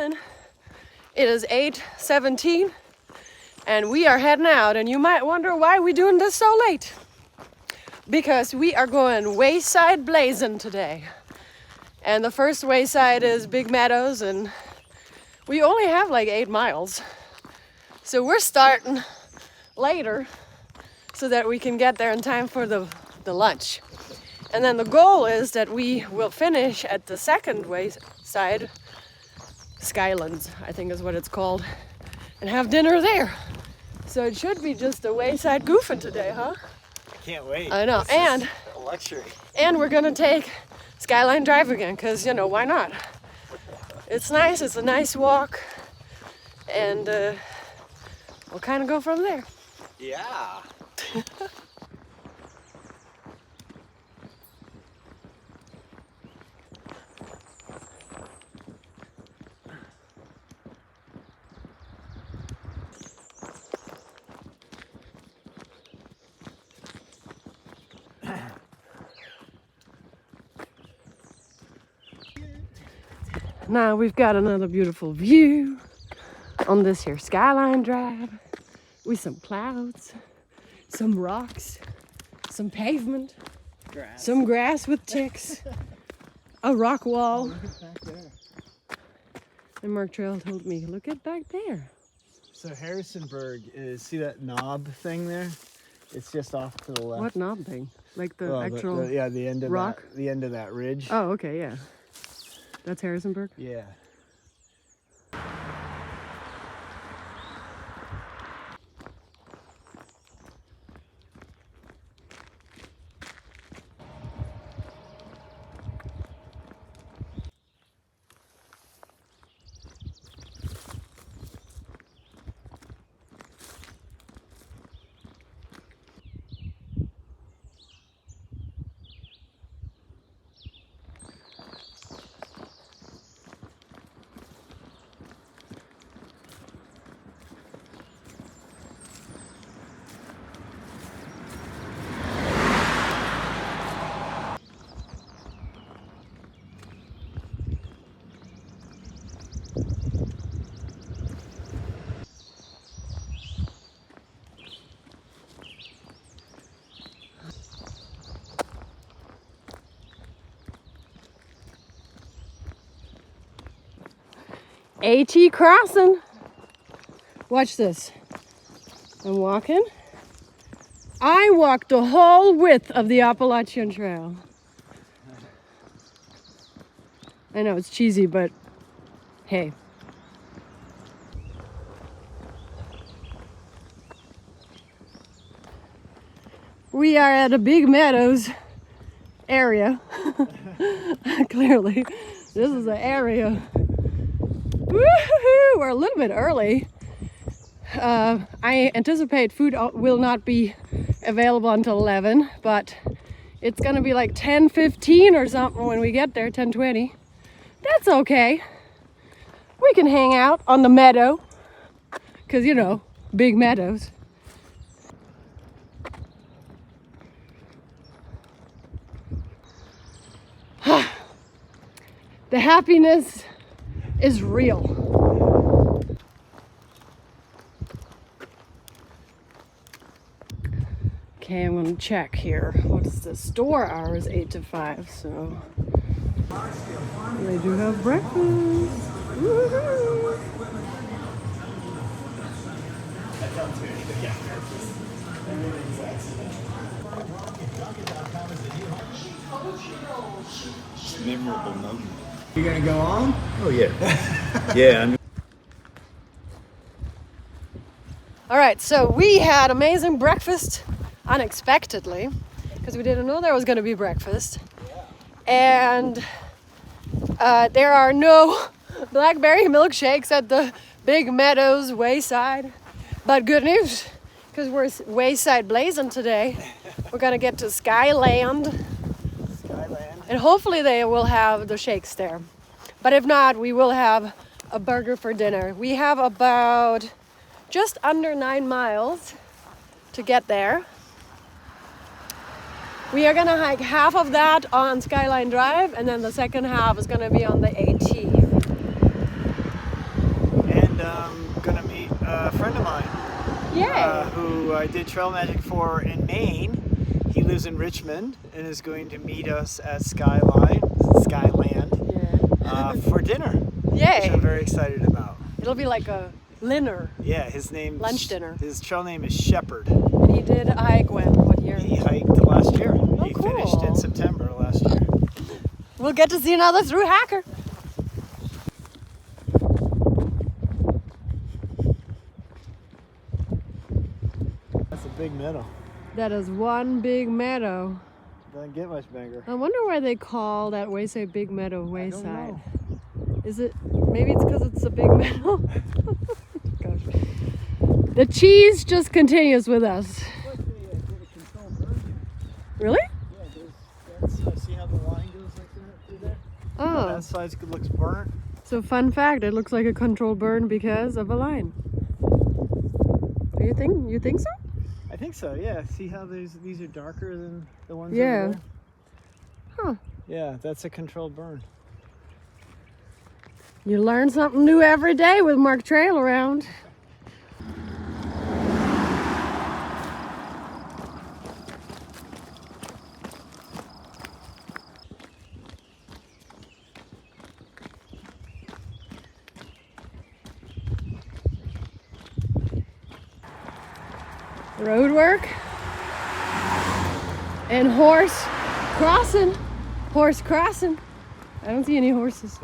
Crossin. It is 8:17 and we are heading out, and you might wonder why we're doing this so late. Because we are going wayside blazing today. And the first wayside is Big Meadows, and we only have like 8 miles. So we're starting later so that we can get there in time for the lunch. And then the goal is that we will finish at the second wayside, Skyland, I think is what it's called, and have dinner there. So it should be just a wayside goofing today, huh? I can't wait. I know. This and is a luxury. And we're gonna take Skyline Drive again, because, you know, why not? It's nice, it's a nice walk, and we'll kind of go from there. Yeah. Now we've got another beautiful view on this here Skyline Drive with some clouds, some rocks, some pavement, some grass with ticks, a rock wall. Back there. And Mark Trail told me, look at back there. So Harrisonburg is, see that knob thing there? It's just off to the left. What knob thing? Like the Well, actual the end of rock? the end of that ridge. Oh, okay, yeah. That's Harrisonburg? Yeah. HikingDancer Crossin. Watch this. I'm walking. I walked the whole width of the Appalachian Trail. I know it's cheesy, but hey. We are at a Big Meadows area. Clearly, this is the area. Woo-hoo-hoo! We're a little bit early. I anticipate food will not be available until 11, but it's gonna be like 10:15 or something when we get there, 10:20. That's okay. We can hang out on the meadow, because, you know, Big Meadows. The happiness is real. Okay, I'm gonna check here. What's the store hours? 8 to 5, so they do have breakfast. Woo-hoo. Memorable moment. You gonna go on? Oh yeah. Yeah. All right, so we had amazing breakfast unexpectedly because we didn't know there was going to be breakfast. And there are no Blackberry milkshakes at the Big Meadows wayside. But good news, because we're wayside blazing today. We're going to get to Skyland. And hopefully they will have the shakes there. But if not, we will have a burger for dinner. We have about just under 9 miles to get there. We are gonna hike half of that on Skyline Drive, and then the second half is gonna be on the AT. who I did trail magic for in Maine. He lives in Richmond and is going to meet us at Skyland for dinner. Yay! Which I'm very excited about. It'll be like a dinner. Yeah, his name. Lunch dinner. His trail name is Shepherd. And he did hike what year? He hiked last year. He cool. finished in September last year. We'll get to see another through hacker. That's a big meadow. That is one big meadow. Doesn't get much bigger. I wonder why they call that wayside Big Meadow wayside. I don't know. Is it, maybe it's because it's a big meadow? Gosh. The cheese just continues with us. Really? Yeah, that's, see how the line goes like that through there? Oh. That side looks burnt. So fun fact, it looks like a controlled burn because of a line. You think so? I think so, yeah. See how these are darker than the ones Yeah. over there? Huh. Yeah, that's a controlled burn. You learn something new every day with Mark Trail around. Road work and horse crossing. I don't see any horses.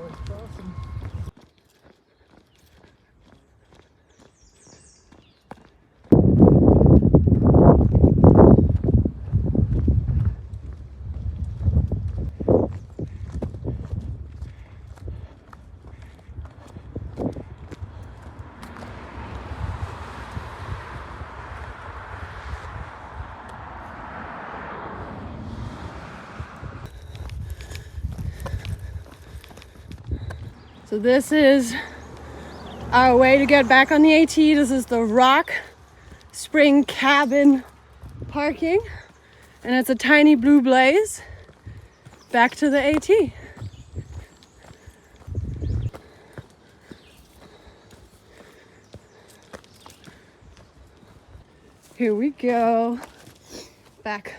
So this is our way to get back on the AT. This is the Rock Spring Cabin parking. And it's a tiny blue blaze back to the AT. Here we go. Back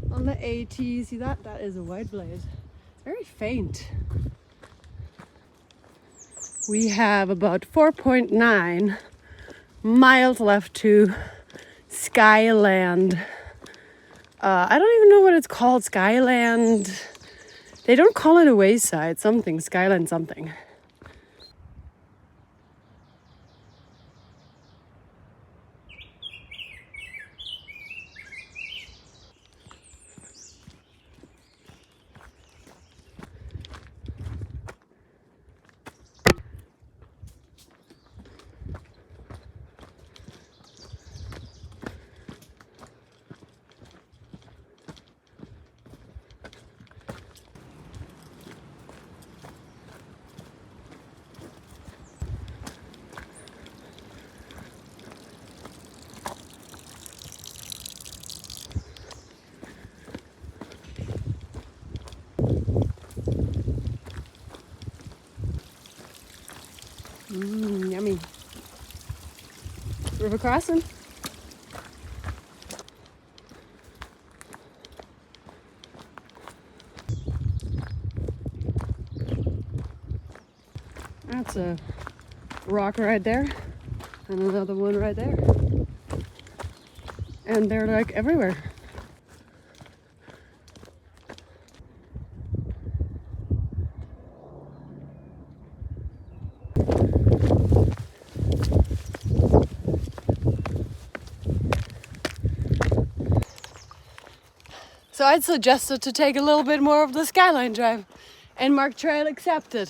on the AT. See that? That is a white blaze. It's very faint. We have about 4.9 miles left to Skyland. I don't even know what it's called, Skyland. They don't call it a wayside, something, Skyland something. Yummy. River Crossin. That's a rock right there, and another one right there. And they're like everywhere. So I'd suggested to take a little bit more of the Skyline Drive, and Mark Trail accepted.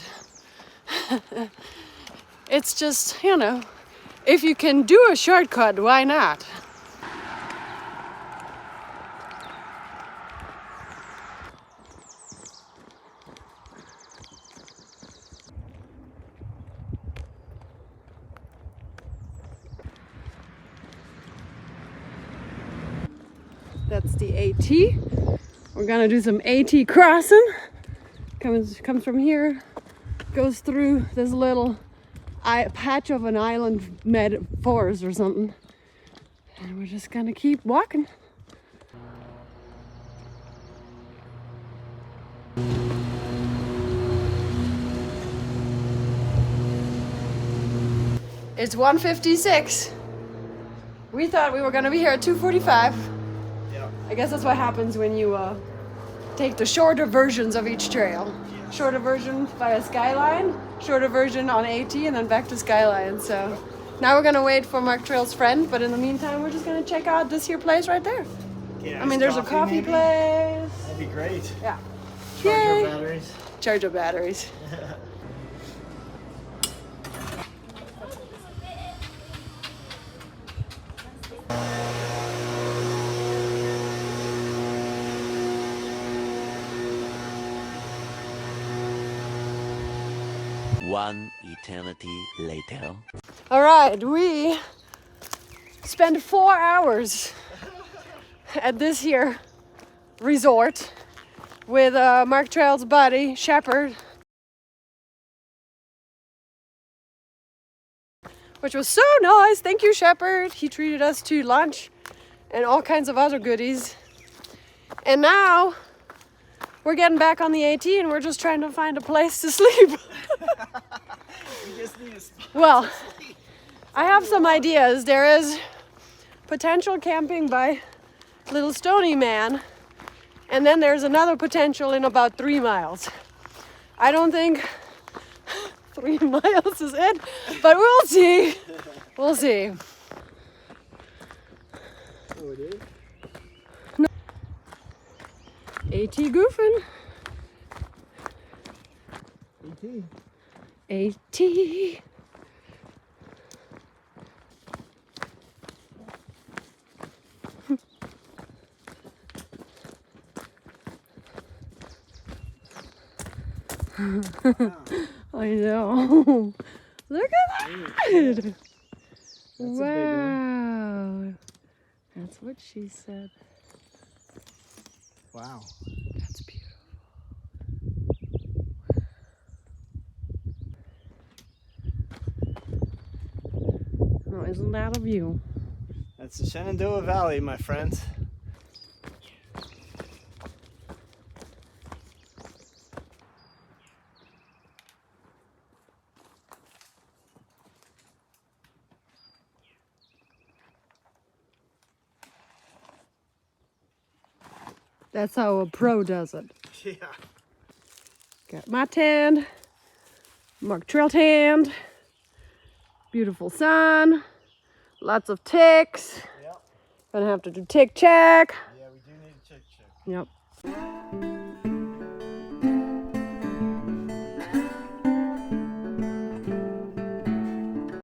It's just, you know, if you can do a shortcut, why not? That's the AT. We're gonna do some AT crossing. Comes from here, goes through this little patch of an island forest or something, And we're just gonna keep walking. It's 1:56. We thought we were gonna be here at 2:45. Yeah. I guess that's what happens when you take the shorter versions of each trail. Yes. Shorter version via Skyline, shorter version on AT, and then back to Skyline. So now we're gonna wait for Mark Trail's friend, but in the meantime, we're just gonna check out this here place right there. Yeah, I mean, there's a coffee maybe? place. That'd be great. Yeah. Charge Yay. your batteries. Charge your batteries. One eternity later. All right, we spent 4 hours at this here resort with Mark Trail's buddy, Shepherd, which was so nice. Thank you, Shepherd. He treated us to lunch and all kinds of other goodies. And now we're getting back on the AT and we're just trying to find a place to sleep. We just need a spot. Well, I have some ideas. There is potential camping by Little Stony Man, and then there's another potential in about 3 miles. I don't think 3 miles is it, but we'll see. We'll see. Oh, it is? No. AT goofing. AT. AT. I know. Look at that. Wow. That's what she said. Wow. That's beautiful. Oh, isn't that a view? That's the Shenandoah Valley, my friends. That's how a pro does it. Yeah. Got my tan, Mark Trail tanned, beautiful sun, lots of ticks. Yep. Gonna have to do tick check. Yeah, we do need a check. Yep.